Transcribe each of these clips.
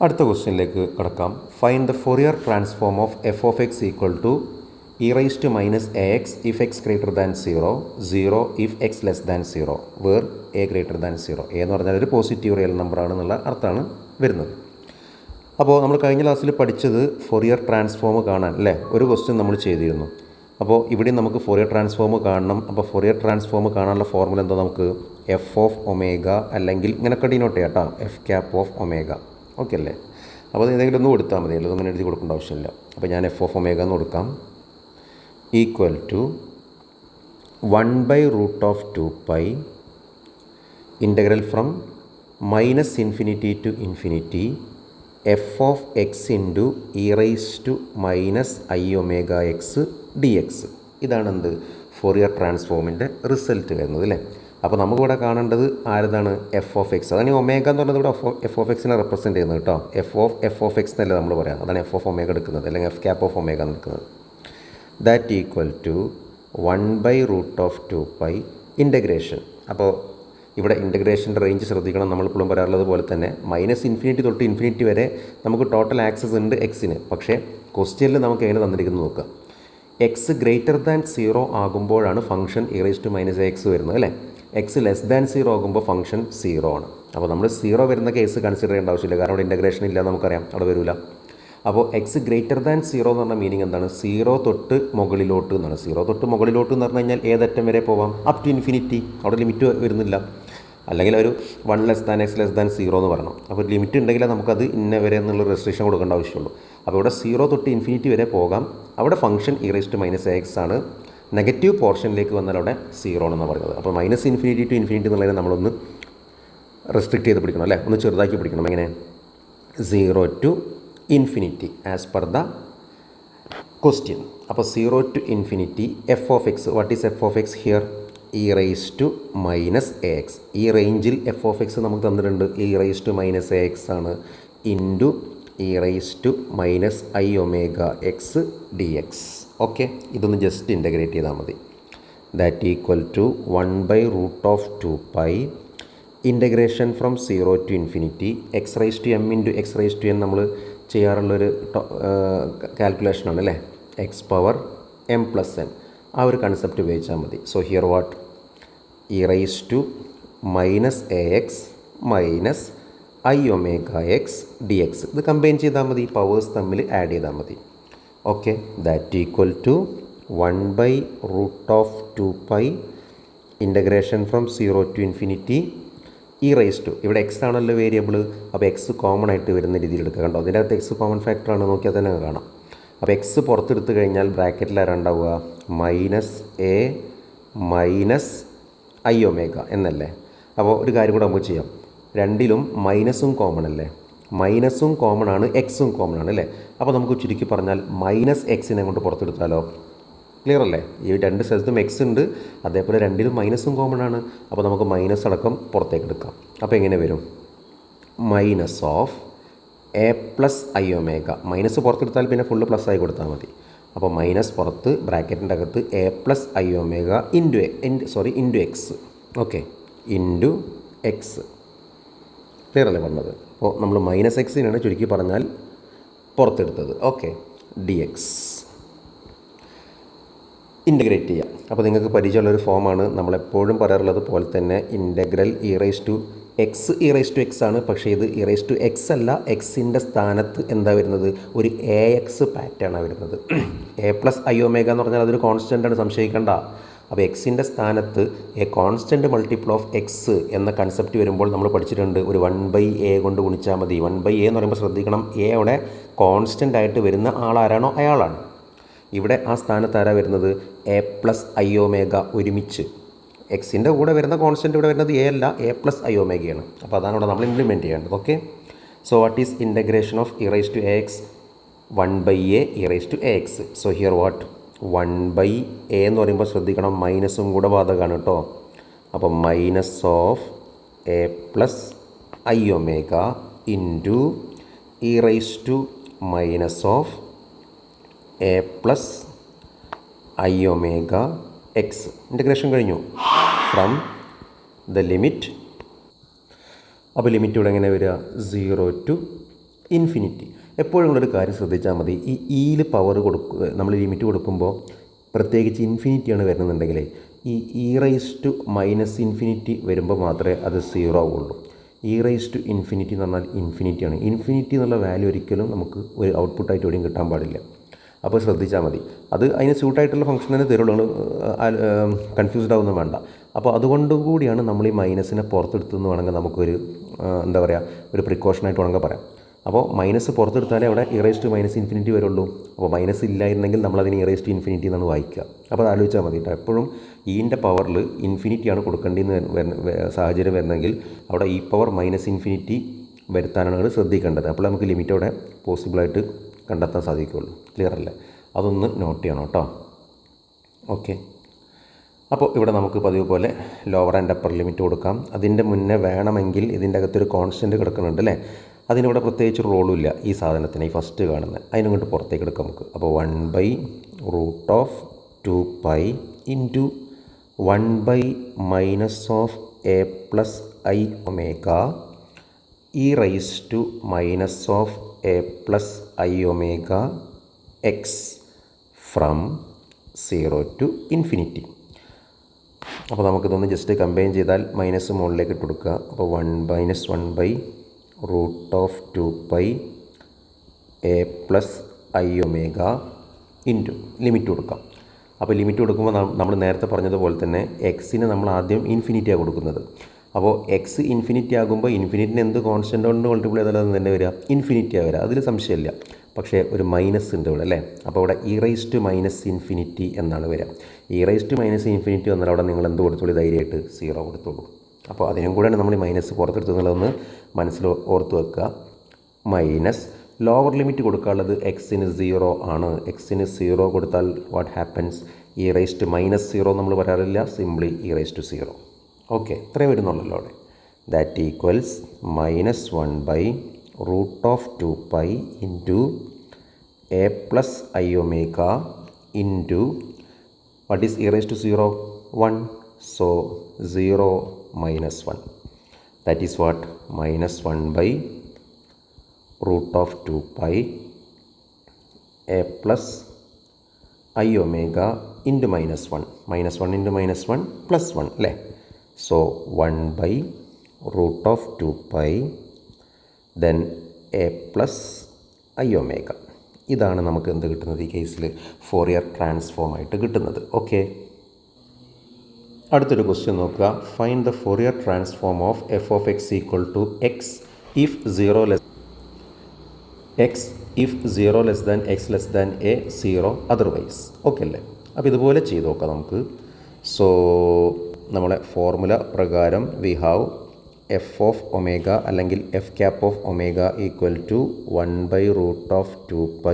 അടുത്ത ക്വസ്റ്റ്യനിലേക്ക് കടക്കാം. Find the Fourier transform of f of x equal to e raise to minus a x if x greater than 0 if x less than 0 where a greater than 0. എന്ന് പറഞ്ഞാൽ ഒരു positive real number ആണെന്നുള്ള അർത്ഥമാണ് വരുന്നത്. അപ്പോൾ നമ്മൾ കഴിഞ്ഞ ക്ലാസ്സിൽ പഠിച്ചത് ഫോറിയർ ട്രാൻസ്ഫോം കാണാൻ അല്ലേ, ഒരു ക്വസ്റ്റ്യൻ നമ്മൾ ചെയ്തിരുന്നു. അപ്പോൾ ഇവിടെ നമുക്ക് ഫോറിയർ ട്രാൻസ്ഫോം കാണണം. അപ്പോൾ ഫോറിയർ ട്രാൻസ്ഫോം കാണാനുള്ള ഫോർമുല എന്താ, നമുക്ക് എഫ് ഓഫ് ഒമേഗ അല്ലെങ്കിൽ ഇങ്ങനെയൊക്കെ ഡിനോട്ട് ചെയ്യാം കേട്ടോ, F cap of omega. Okay അല്ലേ? അപ്പോൾ അത് ഏതെങ്കിലും ഒന്ന് കൊടുത്താൽ മതി, അല്ല അങ്ങനെ എഴുതി കൊടുക്കേണ്ട ആവശ്യമില്ല. അപ്പോൾ ഞാൻ എഫ് ഓഫ് ഒമേഗ എന്ന് കൊടുക്കാം, equal to 1/√2π integral from -∞ to infinity f of x into e raise to minus i omega x d x. ഇതാണ് എന്ത്, ഫോറിയർ ട്രാൻസ്ഫോമിൻ്റെ റിസൾട്ട് വരുന്നത് അല്ലേ. അപ്പോൾ നമുക്കിവിടെ കാണേണ്ടത് ആരതാണ്, എഫ് ഓഫ് എക്സ്. അതാണ് ഈ ഒമേഗ എന്ന് പറഞ്ഞത് ഇവിടെ എഫ് ഓഫ് എക്സിനെ റെപ്രസെൻറ്റ് ചെയ്യുന്നത് കേട്ടോ. എഫ് ഓഫ് എക്സ് എന്നല്ലേ നമ്മൾ പറയാം, അതാണ് എഫ് ഓഫ് ഒമേഗ എടുക്കുന്നത്, അല്ലെങ്കിൽ എഫ് ക്യാപ്പ് ഓഫ് ഒമേഗ എടുക്കുന്നത്. That equal to 1/√2π integration. അപ്പോൾ ഇവിടെ ഇൻ്റഗ്രേഷൻ്റെ റേഞ്ച് ശ്രദ്ധിക്കണം. നമ്മളിപ്പോഴും പറയാറുള്ളത് പോലെ തന്നെ -∞ തൊട്ട് ഇൻഫിനിറ്റി വരെ നമുക്ക് ടോട്ടൽ ആക്സസ് ഉണ്ട് എക്സിന്. പക്ഷേ ക്വസ്റ്റ്യനിൽ നമുക്ക് എങ്ങനെ തന്നിരിക്കുന്നത് നോക്കുക. എക്സ് ഗ്രേറ്റർ ദാൻ 0 ആകുമ്പോഴാണ് function e raise to minus x വരുന്നത് അല്ലേ. എക്സ് ലെസ് ദാൻ 0 ആകുമ്പോൾ ഫംഗ്ഷൻ 0 ആണ്. അപ്പോൾ നമ്മൾ 0 വരുന്ന കേസ് കൺസിഡർ ചെയ്യേണ്ട ആവശ്യമില്ല, കാരണം അവിടെ ഇൻ്റഗ്രേഷൻ ഇല്ല, നമുക്കറിയാം അവിടെ വരില്ല. അപ്പോൾ എക്സ് ഗ്രേറ്റർ ദാൻ 0 എന്ന് പറഞ്ഞ മീനിങ് എന്താണ്, 0 തൊട്ട് മുകളിലോട്ട് എന്നാണ്. 0 തൊട്ട് മുകളിലോട്ട് എന്ന് പറഞ്ഞു കഴിഞ്ഞാൽ ഏതറ്റം വരെ പോവാം, അപ് ടു ഇൻഫിനിറ്റി. അവിടെ ലിമിറ്റ് വരുന്നില്ല. അല്ലെങ്കിൽ ഒരു 1 less than x less than 0 എന്ന് പറയണം. അപ്പോൾ ലിമിറ്റ് ഉണ്ടെങ്കിൽ നമുക്കത് ഇന്ന വരെ എന്നുള്ള റെസ്ട്രിക്ഷൻ കൊടുക്കേണ്ട ആവശ്യമുള്ളൂ. അപ്പോൾ ഇവിടെ 0 തൊട്ട് ഇൻഫിനിറ്റി വരെ പോകാം. അവിടെ function e raise to minus x ആണ്. നെഗറ്റീവ് പോർഷനിലേക്ക് വന്നാൽ അവിടെ 0 ആണെന്നാണ് പറയുന്നത്. അപ്പോൾ -∞ ടു ഇൻഫിനിറ്റി എന്നുള്ളതിനെ നമ്മളൊന്ന് റെസ്ട്രിക്റ്റ് ചെയ്ത് പിടിക്കണം അല്ലേ, ഒന്ന് ചെറുതാക്കി പിടിക്കണം. എങ്ങനെ, 0 to infinity as per the question. അപ്പോൾ 0 to infinity f of x. What is f of x here, e raise to minus a x. ഈ റേഞ്ചിൽ എഫ് ഓഫ് എക്സ് നമുക്ക് തന്നിട്ടുണ്ട്, e raise to minus a x ആണ്, into e raise to minus i omega x d x. Okay, ഇതൊന്ന് just integrate ചെയ്താൽ മതി. That equal to 1/√2π integration from 0 to infinity x raise to m into x raise to n നമ്മൾ ചെയ്യാറുള്ളൊരു കാൽക്കുലേഷനാണ് അല്ലേ, x power m plus n. ആ ഒരു concept ഉപയോഗിച്ചാൽ മതി. So here what, e raise to minus a x minus i omega x d x. ഇത് combine ചെയ്താൽ മതി, പവേഴ്സ് തമ്മിൽ ആഡ് ചെയ്താൽ മതി. Okay, that equal to 1/√2π integration from 0 to infinity e raise to, ഇവിടെ എക്സ് ആണല്ലോ വേരിയബിൾ. അപ്പോൾ x common ആയിട്ട് വരുന്ന രീതിയിൽ എടുക്കുക. കണ്ടോ, അതിൻ്റെ അകത്ത് എക്സ് കോമൺ ഫാക്ടറാണ്, നോക്കിയാൽ തന്നെ കാണാം. അപ്പോൾ എക്സ് പുറത്തെടുത്ത് കഴിഞ്ഞാൽ ബ്രാക്കറ്റിൽ ആരാണ്ടാവുക, -a മൈനസ് ഐ ഒമേഗ എന്നല്ലേ. അപ്പോൾ ഒരു കാര്യം കൂടെ നമുക്ക് ചെയ്യാം, രണ്ടിലും മൈനസും കോമൺ അല്ലേ, മൈനസും കോമൺ ആണ്, എക്സും കോമൺ ആണ് അല്ലേ. അപ്പോൾ നമുക്ക് ചുരുക്കി പറഞ്ഞാൽ -xനെ കൊണ്ട് പുറത്തെടുത്താലോ, ക്ലിയർ അല്ലേ. ഈ രണ്ട് സ്ഥലത്തും എക്സ് ഉണ്ട്, അതേപോലെ രണ്ടിലും മൈനസും കോമൺ ആണ്. അപ്പോൾ നമുക്ക് മൈനസ് അടക്കം പുറത്തേക്ക് എടുക്കാം. അപ്പോൾ എങ്ങനെ വരും, minus of a plus i omega. Minus പുറത്തെടുത്താൽ പിന്നെ ഫുള്ള് പ്ലസ് ആയി കൊടുത്താൽ മതി. അപ്പോൾ മൈനസ് പുറത്ത്, ബ്രാക്കറ്റിൻ്റെ അകത്ത് a plus i omega into x. Okay, into x. Clear അല്ലേ പറഞ്ഞത്. അപ്പോൾ നമ്മൾ -xനാണ് ചുരുക്കി പറഞ്ഞാൽ പുറത്തെടുത്തത്. ഓക്കെ, ഡി എക്സ് ഇൻ്റഗ്രേറ്റ് ചെയ്യാം. അപ്പോൾ നിങ്ങൾക്ക് പരിചയമുള്ളൊരു ഫോമാണ്, നമ്മളെപ്പോഴും പറയാറുള്ളത് പോലെ തന്നെ integral e raise to x e raise to x ആണ്. പക്ഷേ ഇത് ഇ റൈസ് ടു എക്സ് അല്ല, എക്സിൻ്റെ സ്ഥാനത്ത് എന്താ വരുന്നത്, ഒരു എ എക്സ് പാറ്റേണാണ് വരുന്നത്. എ പ്ലസ് ഐ ഒമേഗ എന്ന് പറഞ്ഞാൽ അതൊരു കോൺസ്റ്റൻ്റാണ്, സംശയിക്കേണ്ട. അപ്പോൾ എക്സിൻ്റെ സ്ഥാനത്ത് A constant multiple of X എന്ന കൺസെപ്റ്റ് വരുമ്പോൾ നമ്മൾ പഠിച്ചിട്ടുണ്ട്, ഒരു 1/a കൊണ്ട് ഗുണിച്ചാൽ മതി. 1/a എന്ന് പറയുമ്പോൾ ശ്രദ്ധിക്കണം, എ അവിടെ കോൺസ്റ്റൻ്റ് ആയിട്ട് വരുന്ന ആളാരാണോ അയാളാണ്. ഇവിടെ ആ സ്ഥാനത്ത് ആരാ വരുന്നത്, എ പ്ലസ് ഐ ഒമേഗ ഒരുമിച്ച്. എക്സിൻ്റെ കൂടെ വരുന്ന കോൺസ്റ്റൻറ്റ് ഇവിടെ വരുന്നത് എ അല്ല, എ പ്ലസ് ഐ ഒമേഗയാണ്. അപ്പോൾ അതാണ് ഇവിടെ നമ്മൾ ഇംപ്ലിമെൻറ്റ് ചെയ്യേണ്ടത്. Okay, so what is integration of e raise to a x, 1/a e raise to a x. So here what, 1/a എന്ന് പറയുമ്പോൾ ശ്രദ്ധിക്കണം, മൈനസും കൂടെ ബാധകമാണ് കേട്ടോ. അപ്പോൾ minus of a plus i omega into e raise to minus of a plus i omega x. Integration കഴിഞ്ഞു. From the limit, അപ്പോൾ ലിമിറ്റ് ഇവിടെ എങ്ങനെ വരിക, 0 ടു ഇൻഫിനിറ്റി. എപ്പോഴും ഉള്ളൊരു കാര്യം ശ്രദ്ധിച്ചാൽ മതി, ഈ ഇയിൽ പവർ നമ്മൾ ലിമിറ്റ് കൊടുക്കുമ്പോൾ പ്രത്യേകിച്ച് ഇൻഫിനിറ്റിയാണ് വരുന്നുണ്ടെങ്കിൽ ഈ e raise to minus infinity വരുമ്പോൾ മാത്രമേ അത് സീറോ ആവുള്ളൂ. ഇ റൈസ് ടു ഇൻഫിനിറ്റി എന്ന് പറഞ്ഞാൽ ഇൻഫിനിറ്റിയാണ്. ഇൻഫിനിറ്റി എന്നുള്ള വാല്യൂ ഒരിക്കലും നമുക്ക് ഒരു ഔട്ട്പുട്ടായിട്ട് എവിടെയും കിട്ടാൻ പാടില്ല. അപ്പോൾ ശ്രദ്ധിച്ചാൽ മതി, അത് അതിന് സ്യൂട്ടായിട്ടുള്ള ഫംഗ്ഷൻ തന്നെ തരുള്ളൂ, കൺഫ്യൂസ്ഡ് ആവുന്നു വേണ്ട. അപ്പോൾ അതുകൊണ്ടും കൂടിയാണ് നമ്മൾ ഈ മൈനസിനെ പുറത്തെടുത്തെന്ന് വേണമെങ്കിൽ നമുക്കൊരു എന്താ പറയുക, ഒരു പ്രിക്കോഷനായിട്ട് വേണമെങ്കിൽ പറയാം. അപ്പോൾ മൈനസ് പുറത്തെടുത്താലേ അവിടെ ഇറേസ് ടു മൈനസ് ഇൻഫിനിറ്റി വരുള്ളൂ. അപ്പോൾ മൈനസ് ഇല്ലായിരുന്നെങ്കിൽ നമ്മളതിന് ഇറേസ് ടു ഇൻഫിനിറ്റി എന്നാണ് വായിക്കുക. അപ്പോൾ അത് ആലോചിച്ചാൽ മതി കേട്ടോ. എപ്പോഴും ഈൻ്റെ പവറിൽ ഇൻഫിനിറ്റിയാണ് കൊടുക്കേണ്ടതെന്ന് സാഹചര്യം വരുന്നെങ്കിൽ അവിടെ ഇ പവർ മൈനസ് ഇൻഫിനിറ്റി വരുത്താനാണ് ശ്രദ്ധിക്കേണ്ടത്. അപ്പോൾ നമുക്ക് ലിമിറ്റ് അവിടെ പോസിബിളായിട്ട് കണ്ടെത്താൻ സാധിക്കുകയുള്ളൂ. ക്ലിയർ അല്ലേ? അതൊന്ന് നോട്ട് ചെയ്യണം കേട്ടോ. ഓക്കെ, അപ്പോൾ ഇവിടെ നമുക്ക് പതിവ് പോലെ ലോവർ ആൻഡ് അപ്പർ ലിമിറ്റ് കൊടുക്കാം. അതിൻ്റെ മുന്നേ വേണമെങ്കിൽ ഇതിൻ്റെ അകത്തൊരു കോൺസ്റ്റൻറ്റ് കിടക്കുന്നുണ്ട് അല്ലേ, അതിനിവിടെ പ്രത്യേകിച്ച് റോളും ഇല്ല ഈ സാധനത്തിന്, ഈ ഫസ്റ്റ് കാണുന്നത് അതിനും കൊണ്ട് പുറത്തേക്ക് എടുക്കാം നമുക്ക്. അപ്പോൾ 1/√2π into 1/-(a + i omega e raise to (-a + i omega x from 0 to infinity. അപ്പോൾ നമുക്കിതൊന്ന് ജസ്റ്റ് കമ്പൈൻ ചെയ്താൽ മൈനസ് മുകളിലേക്ക് ഇട്ട് കൊടുക്കുക. അപ്പോൾ 1/√2π (a + i omega) into limit കൊടുക്കാം. അപ്പോൾ ലിമിറ്റ് കൊടുക്കുമ്പോൾ നമ്മൾ നേരത്തെ പറഞ്ഞതുപോലെ തന്നെ എക്സിന് നമ്മൾ ആദ്യം ഇൻഫിനിറ്റിയാണ് കൊടുക്കുന്നത്. അപ്പോൾ എക്സ് ഇൻഫിനിറ്റി ആകുമ്പോൾ ഇൻഫിനിറ്റിന് എന്ത് കോൺസ്റ്റൻ്റ് കൊണ്ട് മൾട്ടിപ്ലൈ ചെയ്താലും തന്നെ വരിക ഇൻഫിനിറ്റിയാണ് വരിക, അതിൽ സംശയമില്ല. പക്ഷേ ഒരു മൈനസ് ഉണ്ട് ഇവിടെ അല്ലേ. അപ്പോൾ ഇവിടെ e raise to minus infinity എന്നാണ് വരിക. E raise to minus infinity വന്നാൽ അവിടെ നിങ്ങൾ എന്ത് കൊടുത്തോളൂ, ധൈര്യമായിട്ട് 0 കൊടുത്തോളൂ. അപ്പോൾ അതിനും കൂടെയാണ് നമ്മൾ മൈനസ് പുറത്തെടുത്തുന്നുള്ളതെന്ന് മനസ്സിൽ ഓർത്ത് വെക്കുക. മൈനസ് ലോവർ ലിമിറ്റ് കൊടുക്കാനുള്ളത് എക്സിന് 0 ആണ്. എക്സിന് 0 കൊടുത്താൽ what happens, e raise to -0 നമ്മൾ പറയാറില്ല, simply e raise to 0. Okay, ഇത്രയും വരുന്നുള്ളല്ലോ അവിടെ. That equals -1/√2π into (a + i omega) into what is e raise to 0? 1. So 0 - 1. That is what -1/√2π (a + i omega) into -1. -1 into -1 +1 അല്ലേ. So 1/√2π then (a + i omega). ഇതാണ് നമുക്ക് എന്ത് കിട്ടുന്നത് ഈ കേസിൽ ഫോറിയർ ട്രാൻസ്ഫോം ആയിട്ട് കിട്ടുന്നത്. ഓക്കെ, അടുത്തൊരു ക്വസ്റ്റ്യൻ നോക്കുക. Find the Fourier transform of f of x equal to x if 0 less than x less than a 0 otherwise. Okay അല്ലേ? അപ്പോൾ ഇതുപോലെ ചെയ്ത് നോക്കാം നമുക്ക്. സോ നമ്മളെ ഫോർമുല പ്രകാരം we have f of omega അല്ലെങ്കിൽ f cap of omega equal to 1/√2π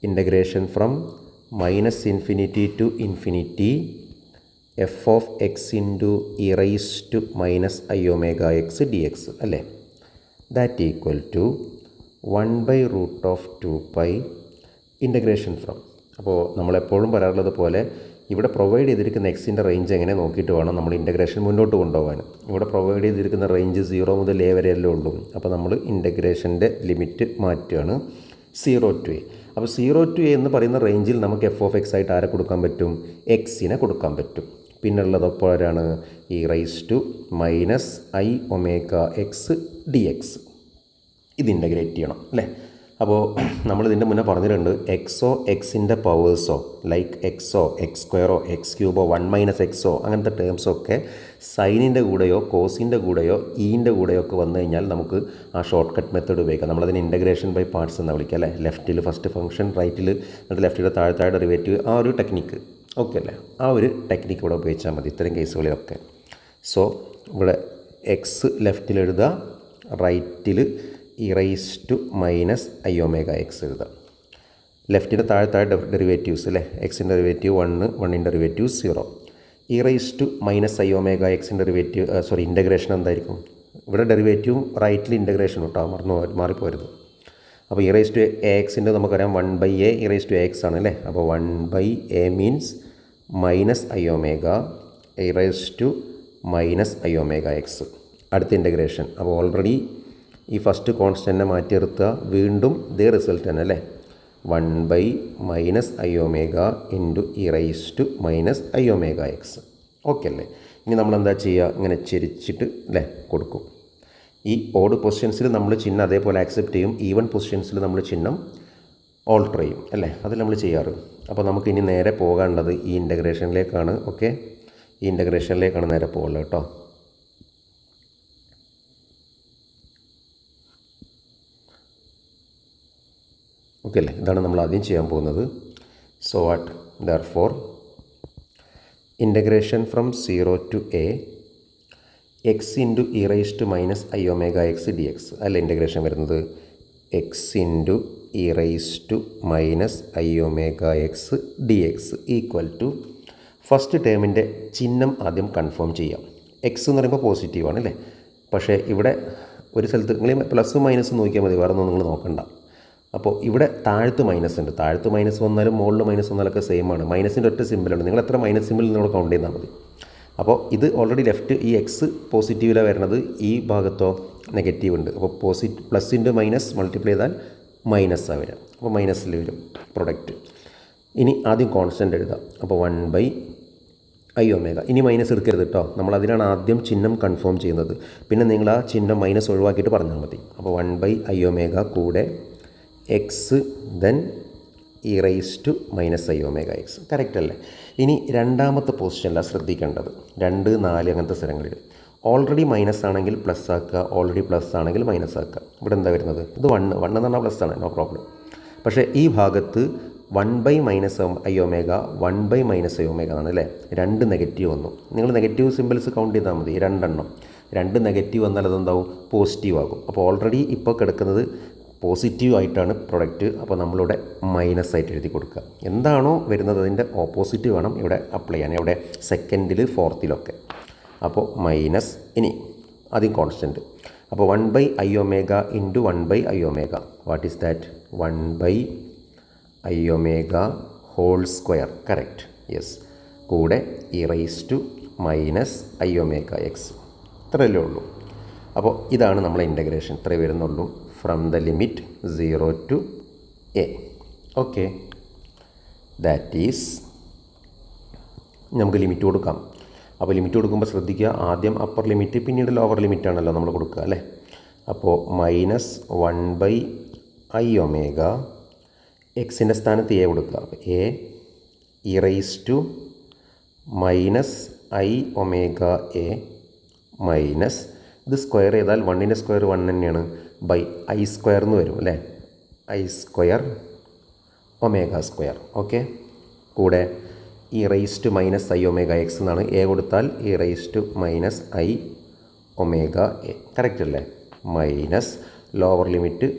integration from -∞ to ∞ f of x into e raise to -i omega x dx അല്ലേ. That equal to 1/√2π integration from. അപ്പോൾ നമ്മളെപ്പോഴും പറയാറുള്ളത് പോലെ ഇവിടെ provide ചെയ്തിരിക്കുന്ന എക്സിൻ്റെ range എങ്ങനെ നോക്കിയിട്ട് വേണം നമ്മൾ ഇൻ്റഗ്രേഷൻ മുന്നോട്ട് കൊണ്ടുപോകാൻ. ഇവിടെ പ്രൊവൈഡ് ചെയ്തിരിക്കുന്ന റേഞ്ച് 0 മുതൽ a വരെയല്ലേ ഉള്ളൂ. അപ്പോൾ നമ്മൾ ഇൻ്റഗ്രേഷൻ്റെ ലിമിറ്റ് മാറ്റുകയാണ് 0 to a. അപ്പോൾ 0 to a എന്ന് പറയുന്ന റേഞ്ചിൽ നമുക്ക് എഫ് ഓഫ് എക്സ് ആയിട്ട് ആരെ കൊടുക്കാൻ പറ്റും? എക്സിനെ കൊടുക്കാൻ പറ്റും. പിന്നുള്ളത് അപ്പോൾ ആരാണ്? E raise to -i omega x dx. ഇത് ഇൻ്റഗ്രേറ്റ് ചെയ്യണം അല്ലേ. അപ്പോൾ നമ്മളിതിൻ്റെ മുന്നേ പറഞ്ഞിട്ടുണ്ട് എക്സോ എക്സിൻ്റെ പവേഴ്സോ ലൈക്ക് എക്സോ എക്സ് സ്ക്വയറോ എക്സ് ക്യൂബോ 1 - എക്സോ അങ്ങനത്തെ ടേംസൊക്കെ സൈനിൻ്റെ കൂടെയോ കോസിൻ്റെ കൂടെയോ ഈൻ്റെ കൂടെയോ ഒക്കെ വന്നു കഴിഞ്ഞാൽ നമുക്ക് ആ ഷോർട്ട് കട്ട് മെത്തേഡ് ഉപയോഗിക്കാം. നമ്മളതിന് ഇൻ്റഗ്രേഷൻ ബൈ പാർട്സ് എന്ന് വിളിക്കുക അല്ലേ. ലെഫ്റ്റിൽ ഫസ്റ്റ് ഫംഗ്ഷൻ, റൈറ്റിൽ എന്നിട്ട് ലെഫ്റ്റിൽ താഴെ ഡെറിവേറ്റീവ്, ആ ഒരു ടെക്നിക്ക് ഓക്കെ അല്ലേ. ആ ഒരു ടെക്നിക്ക് ഇവിടെ ഉപയോഗിച്ചാൽ മതി ഇത്തരം കേസുകളിലൊക്കെ. സോ ഇവിടെ എക്സ് ലെഫ്റ്റിൽ എഴുതുക, റൈറ്റിൽ e raise to -i omega x എഴുതാം. ലെഫ്റ്റിൻ്റെ താഴെ ഡെറിവേറ്റീവ്സ് അല്ലേ. എക്സിൻ്റെ ഡെറിവേറ്റീവ് 1, 1ൻ്റെ derivative 0. E raise to -i omega എക്സിൻ്റെ ഡെറിവേറ്റീവ് ഇൻ്റഗ്രേഷൻ എന്തായിരിക്കും? ഇവിടെ ഡെറിവേറ്റീവും റൈറ്റിൽ ഇൻ്റഗ്രേഷൻ കേട്ടോ, മാറിപ്പോരുത്. അപ്പോൾ ഇ റൈസ് ടു എ എക്സിൻ്റെ നമുക്കറിയാം 1/a e raise to a x ആണ് അല്ലേ. അപ്പോൾ 1/a means -i omega e raise to -i omega x. അടുത്ത ഇൻ്റഗ്രേഷൻ. അപ്പോൾ ഓൾറെഡി ഈ ഫസ്റ്റ് കോൺസ്റ്റൻറ്റിനെ മാറ്റി നിർത്തുക, വീണ്ടും ഇതേ റിസൾട്ട് തന്നെ അല്ലേ, 1 minus i omega into e raise to minus i omega x. Okay അല്ലേ. ഇനി നമ്മളെന്താ ചെയ്യുക, ഇങ്ങനെ ചെരിച്ചിട്ട് അല്ലേ കൊടുക്കും. ഈ ഓഡ് പൊസിഷൻസിൽ നമ്മൾ ചിഹ്നം അതേപോലെ ആക്സെപ്റ്റ് ചെയ്യും, ഈവൻ പൊസിഷൻസിൽ നമ്മൾ ചിഹ്നം ഓൾട്ടർ ചെയ്യും അല്ലേ, അത് നമ്മൾ ചെയ്യാറ്. അപ്പോൾ നമുക്ക് ഇനി നേരെ പോകേണ്ടത് ഈ ഇൻ്റഗ്രേഷനിലേക്കാണ്. ഓക്കെ, ഈ ഇൻ്റഗ്രേഷനിലേക്കാണ് നേരെ പോകുള്ളത് കേട്ടോ. ഓക്കെ അല്ലേ, ഇതാണ് നമ്മൾ ആദ്യം ചെയ്യാൻ പോകുന്നത്. So what therefore integration from 0 to a x into e raise to minus i omega x d x അല്ല ഇൻ്റഗ്രേഷൻ വരുന്നത്, x into e raise to minus i omega x d x equal to first ടേമിൻ്റെ ചിഹ്നം ആദ്യം confirm ചെയ്യാം. X എന്ന് പറയുമ്പോൾ പോസിറ്റീവാണ് അല്ലേ, പക്ഷേ ഇവിടെ ഒരു സ്ഥലത്ത് നിങ്ങൾ പ്ലസ് മൈനസ് നോക്കിയാൽ മതി, വേറെ ഒന്നും നിങ്ങൾ നോക്കണ്ട. അപ്പോൾ ഇവിടെ താഴത്ത് മൈനസ് ഉണ്ട്, താഴത്ത് മൈനസ് വന്നാലും മുകളിൽ മൈനസ് വന്നാലൊക്കെ സെയിം ആണ്. മൈനസിൻ്റെ ഒറ്റ സിമ്പിളുണ്ട്, നിങ്ങൾ എത്ര മൈനസ് സിമ്പിൾ നിങ്ങൾ കൗണ്ട് ചെയ്താൽ മതി. അപ്പോൾ ഇത് ഓൾറെഡി ലെഫ്റ്റ് ഈ എക്സ് പോസിറ്റീവിലാണ് വരുന്നത്, ഈ ഭാഗത്തോ നെഗറ്റീവ് ഉണ്ട്. അപ്പോൾ പ്ലസ് ഇൻറ്റു മൈനസ് മൾട്ടിപ്ലൈ ചെയ്താൽ മൈനസാണ് വരിക, അപ്പോൾ മൈനസിൽ വരും പ്രൊഡക്റ്റ്. ഇനി ആദ്യം കോൺസ്റ്റൻ്റ് എഴുതാം. അപ്പോൾ 1 ഐ ഒമേഗ, ഇനി മൈനസ് എടുക്കരുത് കേട്ടോ, നമ്മളതിനാണ് ആദ്യം ചിഹ്നം കൺഫേം ചെയ്യുന്നത്. പിന്നെ നിങ്ങൾ ആ ചിഹ്നം മൈനസ് ഒഴിവാക്കിയിട്ട് പറഞ്ഞാൽ മതി. അപ്പോൾ 1 ഐ ഒമേഗ കൂടെ x then e raise to minus i omega x. Correct അല്ലേ. ഇനി രണ്ടാമത്തെ പൊസിഷനിലാണ് ശ്രദ്ധിക്കേണ്ടത്, 2, 4 അങ്ങനത്തെ സ്ഥലങ്ങളിൽ ഓൾറെഡി മൈനസ് ആണെങ്കിൽ പ്ലസ് ആക്കുക, ഓൾറെഡി പ്ലസ് ആണെങ്കിൽ മൈനസ് ആക്കുക. ഇവിടെ എന്താ വരുന്നത്, ഇത് 1 എന്ന് പറഞ്ഞാൽ പ്ലസ് ആണ്, നോ പ്രോബ്ലം. പക്ഷേ ഈ ഭാഗത്ത് 1 minus i omega 1 minus i omega ആണ് അല്ലേ, 2 നെഗറ്റീവ് വന്നു. നിങ്ങൾ നെഗറ്റീവ് സിമ്പിൾസ് കൗണ്ട് ചെയ്താൽ മതി, 2 നെഗറ്റീവ് വന്നാൽ അതെന്താവും, പോസിറ്റീവ് ആകും. അപ്പോൾ ഓൾറെഡി ഇപ്പോൾ കിടക്കുന്നത് പോസിറ്റീവ് ആയിട്ടാണ് പ്രൊഡക്റ്റ്, അപ്പോൾ നമ്മളിവിടെ മൈനസ് ആയിട്ട് എഴുതി കൊടുക്കുക. എന്താണോ വരുന്നത് അതിൻ്റെ ഓപ്പോസിറ്റ് വേണം ഇവിടെ അപ്ലൈ ചെയ്യാൻ, ഇവിടെ സെക്കൻഡിൽ ഫോർത്തിലൊക്കെ. അപ്പോൾ മൈനസ്, ഇനി ആദ്യം കോൺസ്റ്റൻറ്റ്. അപ്പോൾ 1 i omega into 1 i omega, what is that, 1 i omega whole square. Correct, yes. കൂടെ e raise to minus i omega x. ഇത്രയല്ലേ ഉള്ളൂ. അപ്പോൾ ഇതാണ് നമ്മളെ ഇൻ്റഗ്രേഷൻ, ഇത്രയേ വരുന്നുള്ളൂ. From the limit 0 to a. Okay, that is, നമുക്ക് ലിമിറ്റ് കൊടുക്കാം. അപ്പോൾ ലിമിറ്റ് കൊടുക്കുമ്പോൾ ശ്രദ്ധിക്കുക, ആദ്യം അപ്പർ ലിമിറ്റ് പിന്നീട് ലോവർ ലിമിറ്റ് ആണല്ലോ നമ്മൾ കൊടുക്കുക അല്ലേ. അപ്പോൾ മൈനസ് 1 ഐ ഒമേഗ, എക്സിൻ്റെ സ്ഥാനത്ത് എ കൊടുക്കുക. അപ്പോൾ a e raise to minus i omega a minus, ഇത് സ്ക്വയർ ചെയ്താൽ 1ൻ്റെ സ്ക്വയർ 1 തന്നെയാണ്, ബൈ ഐ സ്ക്വയർ എന്ന് വരും അല്ലേ, i square omega square. Okay, കൂടെ e raise to minus i omega x എന്നാണ്, എ കൊടുത്താൽ e raise to minus i omega a. Correct അല്ലേ. മൈനസ് ലോവർ ലിമിറ്റ്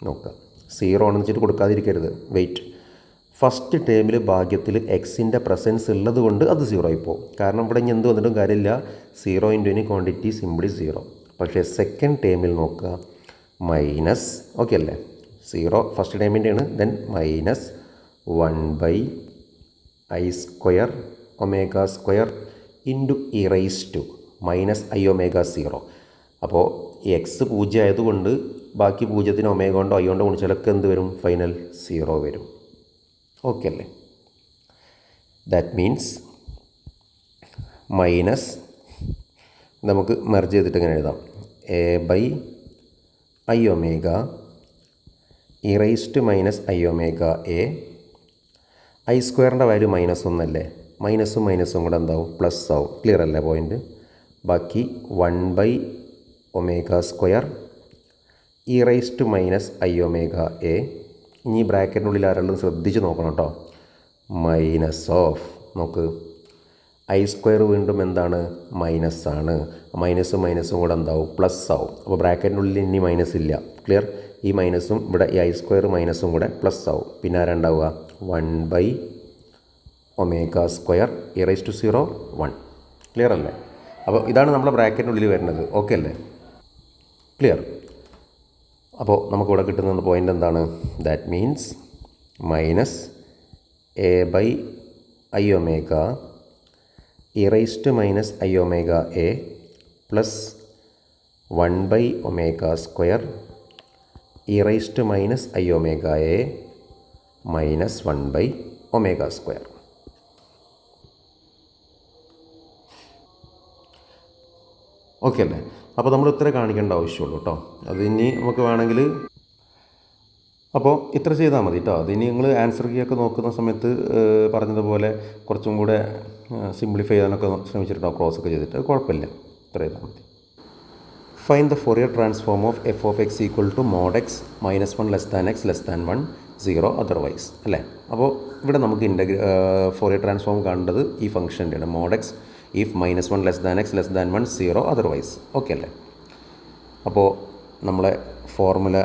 നോക്കുക, 0 ആണെന്ന് വെച്ചിട്ട് കൊടുക്കാതിരിക്കരുത്. വെയിറ്റ്, ഫസ്റ്റ് ടേമിൽ ഭാഗ്യത്തിൽ എക്സിൻ്റെ പ്രസൻസ് ഉള്ളത് കൊണ്ട് അത് 0 ആയിപ്പോവും. കാരണം ഇവിടെ ഇനി എന്ത് വന്നിട്ടും കാര്യമില്ല, 0 ഇൻറ്റു എനി ക്വാണ്ടിറ്റി സിംപ്ലി 0. പക്ഷേ സെക്കൻഡ് ടേമിൽ നോക്കുക, മൈനസ്, ഓക്കെ അല്ലേ, 0 ഫസ്റ്റ് ടേമിൻ്റെയാണ്, then minus 1 i square omega square into e raise to minus i omega 0. അപ്പോൾ എക്സ് 0 ആയതുകൊണ്ട് ബാക്കി 0ത്തിന് ഒമേഗ കൊണ്ടോ ഐ കൊണ്ടോ ഗുണിച്ചാലൊക്കെ എന്ത് വരും, ഫൈനൽ 0 വരും. ഓക്കെ അല്ലേ. ദാറ്റ് മീൻസ് മൈനസ്, നമുക്ക് മെർജ് ചെയ്തിട്ട് ഇങ്ങനെ എഴുതാം, a by i omega e raise to minus i omega a. I സ്ക്വയറിൻ്റെ വാല്യൂ -1 അല്ലേ, മൈനസും മൈനസും കൂടെ എന്താവും, പ്ലസ് ആവും. ക്ലിയർ അല്ലേ പോയിൻറ്റ്. ബാക്കി 1 omega square e raise to minus i omega a. ഇനി ബ്രാക്കറ്റിനുള്ളിൽ ആരെങ്കിലും ശ്രദ്ധിച്ച് നോക്കണം കേട്ടോ, മൈനസ് ഓഫ്, നോക്ക് ഐ സ്ക്വയർ വീണ്ടും എന്താണ്, മൈനസാണ്. മൈനസും മൈനസും കൂടെ എന്താവും, പ്ലസ് ആവും. അപ്പോൾ ബ്രാക്കറ്റിനുള്ളിൽ ഇനി മൈനസ് ഇല്ല. ക്ലിയർ. ഈ മൈനസും ഇവിടെ ഈ ഐ സ്ക്വയർ മൈനസും കൂടെ പ്ലസ് ആവും. പിന്നെ ആരുണ്ടാവുക, 1 omega square e raise to 0 1. ക്ലിയർ അല്ലേ. അപ്പോൾ ഇതാണ് നമ്മുടെ ബ്രാക്കറ്റിനുള്ളിൽ വരുന്നത്. ഓക്കെ അല്ലേ, ക്ലിയർ. അപ്പോൾ നമുക്കിവിടെ കിട്ടുന്ന പോയിൻ്റ് എന്താണ്, that means minus a by i omega e raise to minus i omega a plus 1/ω² e raise to minus iωa minus 1/ω². Okay അല്ലേ? അപ്പോൾ നമ്മൾ ഇത്ര കാണിക്കേണ്ട ആവശ്യമുള്ളൂ കേട്ടോ. അത് ഇനി നമുക്ക് വേണമെങ്കിൽ അപ്പോൾ ഇത്ര ചെയ്താൽ മതി കേട്ടോ. അതിനി നിങ്ങൾ ആൻസർ കീ ഒക്കെ നോക്കുന്ന സമയത്ത് പറഞ്ഞതുപോലെ കുറച്ചും കൂടെ സിംപ്ലിഫൈ ചെയ്യാനൊക്കെ ശ്രമിച്ചിട്ടുണ്ടാവും, ക്രോസ് ഒക്കെ ചെയ്തിട്ട്. അത് കുഴപ്പമില്ല, ഇത്ര ചെയ്താൽ മതി. Find the Fourier transform of f of x equal to mod x -1 less than x less than 1 0 otherwise അല്ലേ. അപ്പോൾ ഇവിടെ നമുക്ക് ഫോറിയർ ട്രാൻസ്ഫോം കാണേണ്ടത് ഈ ഫംഗ്ഷൻ്റെയാണ്, mod x if -1 less than x less than 1 0 otherwise. Okay അല്ലേ? അപ്പോൾ നമ്മളെ ഫോർമുല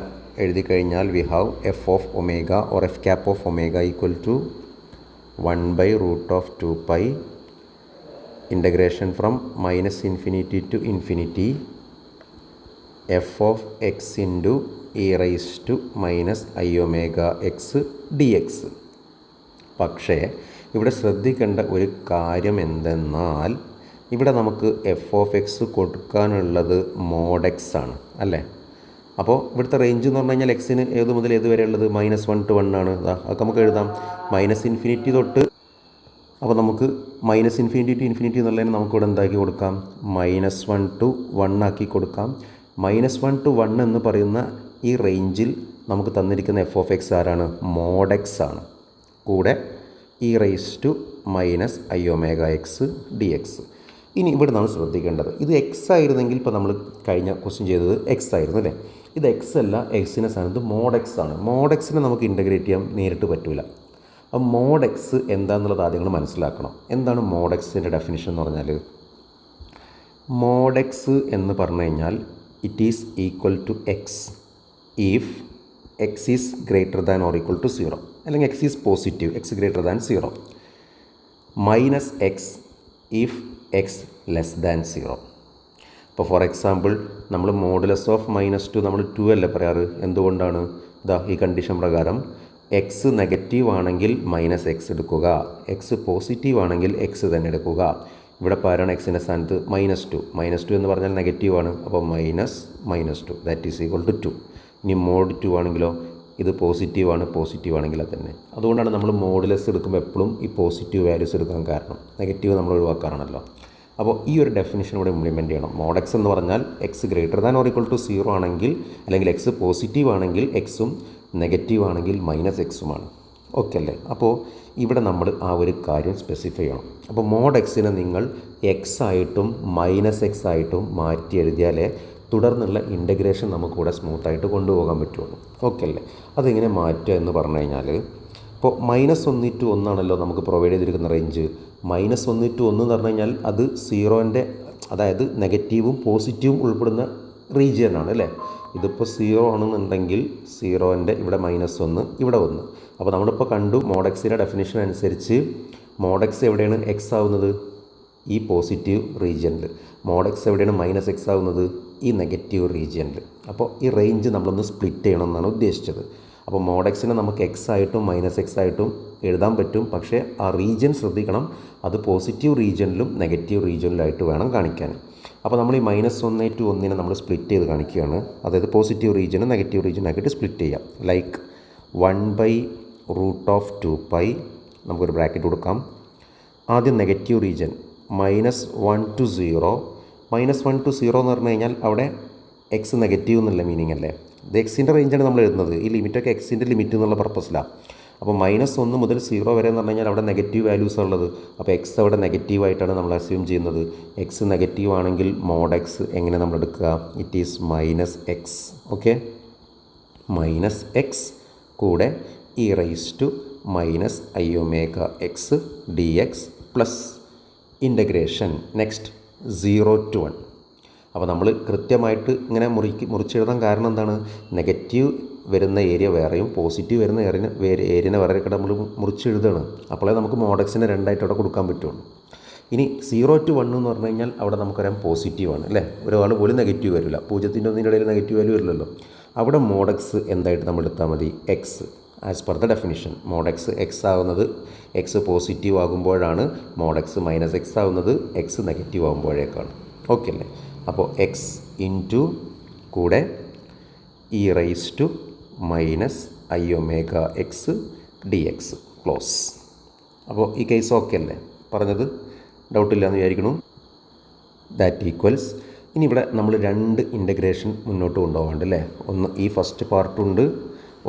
എഴുതി കഴിഞ്ഞാൽ we have f of omega or f cap of omega equal to 1/√2π integration from -∞ to ∞ f of x into e raise to minus iωx dx. പക്ഷേ ഇവിടെ ശ്രദ്ധിക്കേണ്ട ഒരു കാര്യം എന്തെന്നാൽ ഇവിടെ നമുക്ക് എഫ് ഓഫ് എക്സ് കൊടുക്കാനുള്ളത് മോഡ് എക്സ് ആണ് അല്ലേ. അപ്പോൾ ഇവിടുത്തെ റേഞ്ച് എന്ന് പറഞ്ഞു കഴിഞ്ഞാൽ എക്സിന് ഏത് മുതൽ ഏത് വരെ ഉള്ളത് -1 to 1 ആണ്. അതൊക്കെ നമുക്ക് എഴുതാം -∞ തൊട്ട്. അപ്പോൾ നമുക്ക് -∞ to ∞ എന്നുള്ളതിന് നമുക്കിവിടെ എന്താക്കി കൊടുക്കാം, -1 to 1 ആക്കി കൊടുക്കാം. -1 to 1 എന്ന് പറയുന്ന ഈ റേഞ്ചിൽ നമുക്ക് തന്നിരിക്കുന്ന എഫ് ഓഫ് എക്സ് ആരാണ്, മോഡ് എക്സ് ആണ്. കൂടെ e raise to minus iωx dx. ഇനി ഇവിടെ നമ്മൾ ശ്രദ്ധിക്കേണ്ടത്, ഇത് എക്സ് ആയിരുന്നെങ്കിൽ ഇപ്പോൾ നമ്മൾ കഴിഞ്ഞ ക്വസ്റ്റ്യൻ ചെയ്തത് എക്സ് ആയിരുന്നു അല്ലേ. ഇത് എക്സ് അല്ല, എക്സിൻ്റെ സ്ഥാനത്ത് മോഡ് എക്സ് ആണ്. മോഡ് എക്സിനെ നമുക്ക് ഇൻ്റഗ്രേറ്റ് ചെയ്യാൻ നേരിട്ട് പറ്റില്ല. അപ്പോൾ മോഡ് എക്സ് എന്താണെന്നുള്ളത് ആദ്യം നിങ്ങൾ മനസ്സിലാക്കണം. എന്താണ് മോഡ് എക്സിൻ്റെ ഡെഫിനിഷൻ എന്ന് പറഞ്ഞാൽ, മോഡ് എക്സ് എന്ന് പറഞ്ഞു കഴിഞ്ഞാൽ it is equal to x if x is greater than or equal to 0, അല്ലെങ്കിൽ x is positive, x greater than 0, minus x if x less than 0. ഇപ്പോൾ ഫോർ എക്സാമ്പിൾ നമ്മൾ modulus of -2 നമ്മൾ 2 അല്ലേ പറയാറ്. എന്തുകൊണ്ടാണ്? ഇതാ ഈ കണ്ടീഷൻ പ്രകാരം എക്സ് നെഗറ്റീവ് ആണെങ്കിൽ -x എടുക്കുക, എക്സ് പോസിറ്റീവ് ആണെങ്കിൽ എക്സ് തന്നെ എടുക്കുക. ഇവിടെ പാരാണ് എക്സിൻ്റെ സ്ഥാനത്ത് -2 എന്ന് പറഞ്ഞാൽ നെഗറ്റീവാണ്. അപ്പോൾ -2 ദാറ്റ് ഈസ് ഈക്വൽ ടു 2. ഇനി മോഡ് 2 ആണെങ്കിലോ ഇത് പോസിറ്റീവ് ആണെങ്കിൽ അത് തന്നെ. അതുകൊണ്ടാണ് നമ്മൾ മോഡുലസ് എടുക്കുമ്പോൾ എപ്പോഴും ഈ പോസിറ്റീവ് വാല്യൂസ് എടുക്കാൻ കാരണം, നെഗറ്റീവ് നമ്മൾ ഒഴിവാക്കാറാണല്ലോ. അപ്പോൾ ഈ ഒരു ഡെഫിനിഷൻ ഇവിടെ ഇംപ്ലിമെൻറ്റ് ചെയ്യണം. മോഡ് എക്സ് എന്ന് പറഞ്ഞാൽ x greater than or equal to 0 ആണെങ്കിൽ, അല്ലെങ്കിൽ എക്സ് പോസിറ്റീവ് ആണെങ്കിൽ എക്സും, നെഗറ്റീവ് ആണെങ്കിൽ -x ഓക്കെ അല്ലേ. അപ്പോൾ ഇവിടെ നമ്മൾ ആ ഒരു കാര്യം സ്പെസിഫൈ ചെയ്യണം. അപ്പോൾ മോഡ് എക്സിനെ നിങ്ങൾ എക്സ് ആയിട്ടും -x ആയിട്ടും മാറ്റി എഴുതിയാലേ തുടർന്നുള്ള ഇൻ്റഗ്രേഷൻ നമുക്കിവിടെ സ്മൂത്തായിട്ട് കൊണ്ടുപോകാൻ പറ്റുള്ളൂ. ഓക്കെ അല്ലേ. അതെങ്ങനെ മാറ്റുക എന്ന് പറഞ്ഞു കഴിഞ്ഞാൽ, ഇപ്പോൾ -1 to 1 ആണല്ലോ നമുക്ക് പ്രൊവൈഡ് ചെയ്തിരിക്കുന്ന റേഞ്ച്. -1 to 1 എന്ന് പറഞ്ഞു കഴിഞ്ഞാൽ അത് 0ൻ്റെ, അതായത് നെഗറ്റീവും പോസിറ്റീവും ഉൾപ്പെടുന്ന റീജിയനാണ് അല്ലേ. ഇതിപ്പോൾ 0 ആണെന്നുണ്ടെങ്കിൽ 0ൻ്റെ ഇവിടെ -1, ഇവിടെ 1. അപ്പോൾ നമ്മളിപ്പോൾ കണ്ടു മോഡ് എക്സിൻ്റെ ഡെഫിനേഷൻ അനുസരിച്ച് മോഡ് എക്സ് എവിടെയാണ് എക്സ് ആവുന്നത്, ഈ പോസിറ്റീവ് റീജിയനിൽ. മോഡ് എക്സ് എവിടെയാണ് -x ആവുന്നത്, ഈ നെഗറ്റീവ് റീജിയനിൽ. അപ്പോൾ ഈ റേഞ്ച് നമ്മളൊന്ന് സ്പ്ലിറ്റ് ചെയ്യണം എന്നാണ് ഉദ്ദേശിച്ചത്. അപ്പോൾ മോഡ് എക്സിനെ നമുക്ക് x ആയിട്ടും -x ആയിട്ടും എഴുതാൻ പറ്റും. പക്ഷേ ആ റീജിയൻ ശ്രദ്ധിക്കണം, അത് പോസിറ്റീവ് റീജിയനിലും നെഗറ്റീവ് റീജിയനിലായിട്ട് വേണം കാണിക്കാൻ. അപ്പോൾ നമ്മൾ ഈ -1 to 1 നമ്മൾ സ്പ്ലിറ്റ് ചെയ്ത് കാണിക്കുകയാണ്. അതായത് പോസിറ്റീവ് റീജിയനും നെഗറ്റീവ് റീജിയനാക്കിയിട്ട് സ്പ്ലിറ്റ് ചെയ്യാം. ലൈക്ക് 1/√2π നമുക്കൊരു ബ്രാക്കറ്റ് കൊടുക്കാം. ആദ്യം നെഗറ്റീവ് റീജിയൻ -1 to 0. -1 to 0 എന്ന് പറഞ്ഞു കഴിഞ്ഞാൽ അവിടെ എക്സ് നെഗറ്റീവ് എന്നുള്ള മീനിങ് അല്ലേ. ഇത് എക്സിൻ്റെ റേഞ്ചാണ് നമ്മൾ എഴുതുന്നത്. ഈ ലിമിറ്റൊക്കെ എക്സിൻ്റെ ലിമിറ്റ് എന്നുള്ള പർപ്പസിലാണ്. അപ്പോൾ -1 മുതൽ 0 വരെ എന്ന് പറഞ്ഞു കഴിഞ്ഞാൽ അവിടെ നെഗറ്റീവ് വാല്യൂസ് ഉള്ളത്. അപ്പോൾ എക്സ് അവിടെ നെഗറ്റീവായിട്ടാണ് നമ്മൾ അസ്യൂം ചെയ്യുന്നത്. എക്സ് നെഗറ്റീവ് ആണെങ്കിൽ മോഡ് എക്സ് എങ്ങനെ നമ്മൾ എടുക്കുക, it is -x. Okay, -x കൂടെ e raise to -iωx dx plus integration next 0 to 1. അപ്പോൾ നമ്മൾ കൃത്യമായിട്ട് ഇങ്ങനെ മുറിച്ചെഴുതാൻ കാരണം എന്താണ്, നെഗറ്റീവ് വരുന്ന ഏരിയ വേറെയും പോസിറ്റീവ് വരുന്ന ഏരിയനെ വേറെയൊക്കെ നമ്മൾ മുറിച്ചെഴുതണം. അപ്പോഴേ നമുക്ക് മോഡ് എക്സിനെ രണ്ടായിട്ട് അവിടെ കൊടുക്കാൻ പറ്റുള്ളൂ. ഇനി 0 to 1 എന്ന് പറഞ്ഞു കഴിഞ്ഞാൽ അവിടെ നമുക്കറിയാം പോസിറ്റീവാണ് അല്ലേ. ഒരാൾ പോലും നെഗറ്റീവ് വരില്ല, 0ൻ്റെ 1ൻ്റെ ഇടയിൽ നെഗറ്റീവ് വാല്യൂ വരില്ലല്ലോ. അവിടെ മോഡ് എക്സ് എന്തായിട്ട് നമ്മൾ എടുത്താൽ മതി, x as per the definition. Mod x x ആവുന്നത് എക്സ് പോസിറ്റീവ് ആകുമ്പോഴാണ്, മോഡ് എക്സ് -x ആവുന്നത് എക്സ് നെഗറ്റീവ് ആകുമ്പോഴേക്കാണ്. ഓക്കെ അല്ലേ. അപ്പോൾ എക്സ് ഇൻറ്റു കൂടെ e raise to minus i omega x d x close. അപ്പോൾ ഈ കേസ് ഓക്കെ അല്ലേ? പറഞ്ഞത് ഡൗട്ടില്ല എന്ന് വിചാരിക്കണു. ദാറ്റ് ഈക്വൽസ്, ഇനി ഇവിടെ നമ്മൾ രണ്ട് ഇൻ്റഗ്രേഷൻ മുന്നോട്ട് കൊണ്ടുപോകാണ്ട് അല്ലേ? ഒന്ന് ഈ ഫസ്റ്റ് പാർട്ടുണ്ട്,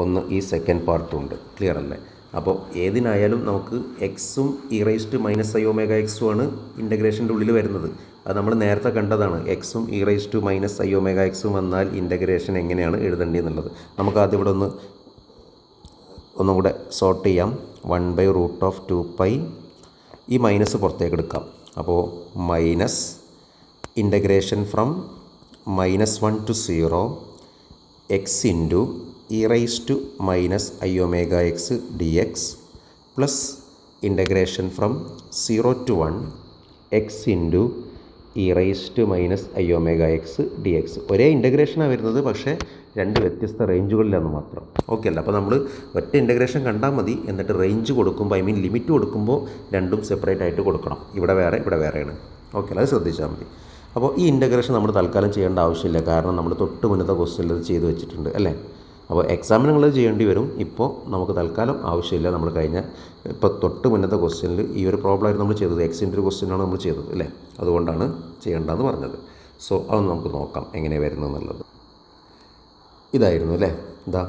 ഒന്ന് ഈ സെക്കൻഡ് പാർട്ടുണ്ട്. ക്ലിയർ അല്ലേ? അപ്പോൾ ഏതിനായാലും നമുക്ക് എക്സും e raise to minus i omega എക്സും ആണ് ഇൻ്റഗ്രേഷൻ്റെ ഉള്ളിൽ വരുന്നത്. അത് നമ്മൾ നേരത്തെ കണ്ടതാണ്. എക്സും e raise to minus i omega എക്സും വന്നാൽ ഇൻ്റഗ്രേഷൻ എങ്ങനെയാണ് എഴുതേണ്ടതെന്നുള്ളത്. നമുക്ക് ആദ്യം ഇവിടെ ഒന്നും കൂടെ സോർട്ട് ചെയ്യാം. 1/√2π ഈ മൈനസ് പുറത്തേക്ക് എടുക്കാം. അപ്പോൾ minus integration from -1 to 0 x into e raise to minus i omega x d x plus integration from 0 to 1 x into e raise to minus i omega x d x. ഒരേ ഇൻ്റഗ്രേഷനാണ് വരുന്നത്, പക്ഷേ രണ്ട് വ്യത്യസ്ത റേഞ്ചുകളിലാണെന്ന് മാത്രം. ഓക്കെ അല്ല? അപ്പോൾ നമ്മൾ ഒറ്റ ഇൻ്റഗ്രേഷൻ കണ്ടാൽ മതി. എന്നിട്ട് റേഞ്ച് കൊടുക്കുമ്പോൾ, ലിമിറ്റ് കൊടുക്കുമ്പോൾ രണ്ടും സെപ്പറേറ്റ് ആയിട്ട് കൊടുക്കണം. ഇവിടെ വേറെ, ഇവിടെ വേറെയാണ്. ഓക്കെ അല്ല? അത് ശ്രദ്ധിച്ചാൽ മതി. അപ്പോൾ ഈ ഇൻ്റഗ്രേഷൻ നമ്മൾ തൽക്കാലം ചെയ്യേണ്ട ആവശ്യമില്ല, കാരണം നമ്മൾ തൊട്ട് മുന്നത്തെ ക്വസ്റ്റ്യനിൽ അത് ചെയ്ത് വെച്ചിട്ടുണ്ട് അല്ലേ? അപ്പോൾ എക്സാമിന് നിങ്ങളത് ചെയ്യേണ്ടി വരും. ഇപ്പോൾ നമുക്ക് തൽക്കാലം ആവശ്യമില്ല. നമ്മൾ ഇപ്പോൾ തൊട്ട് മുന്നത്തെ ക്വസ്റ്റ്യനിൽ ഈ ഒരു പ്രോബ്ലമായിരുന്നു നമ്മൾ ചെയ്തത്. എക്സിൻ്റെ ഒരു ക്വസ്റ്റ്യനാണ് നമ്മൾ ചെയ്തത് അല്ലേ? അതുകൊണ്ടാണ് ചെയ്യേണ്ടതെന്ന് പറഞ്ഞത്. സോ അതൊന്ന് നമുക്ക് നോക്കാം എങ്ങനെയാണ് വരുന്നത് എന്നുള്ളത്. ഇതായിരുന്നു അല്ലേ? ഇതാ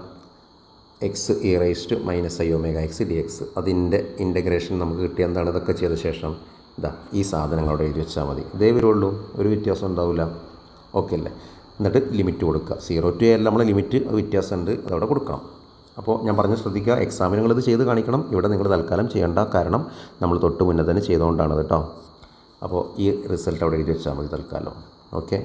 x e raise to minus i omega x d x. അതിൻ്റെ ഇൻ്റഗ്രേഷൻ നമുക്ക് കിട്ടിയ എന്താണ്? ഇതൊക്കെ ചെയ്ത ശേഷം ഇതാ ഈ സാധനങ്ങൾ അവിടെ എഴുതി വെച്ചാൽ മതി. ഇതേ വരുള്ളൂ, ഒരു വ്യത്യാസം ഉണ്ടാവില്ല. ഓക്കെ അല്ലേ? എന്നിട്ട് ലിമിറ്റ് കൊടുക്കുക. 0 to a അല്ല നമ്മളെ ലിമിറ്റ്, വ്യത്യാസമുണ്ട്, അതവിടെ കൊടുക്കണം. അപ്പോൾ ഞാൻ പറഞ്ഞ് ശ്രദ്ധിക്കുക, എക്സാമിനുകളിത് ചെയ്ത് കാണിക്കണം. ഇവിടെ നിങ്ങൾ തൽക്കാലം ചെയ്യേണ്ട, കാരണം നമ്മൾ തൊട്ട് മുന്നേ തന്നെ ചെയ്തുകൊണ്ടാണ് കേട്ടോ. അപ്പോൾ ഈ റിസൾട്ട് അവിടെ എഴുതി വെച്ചാൽ മതി തൽക്കാലം. ഓക്കെ.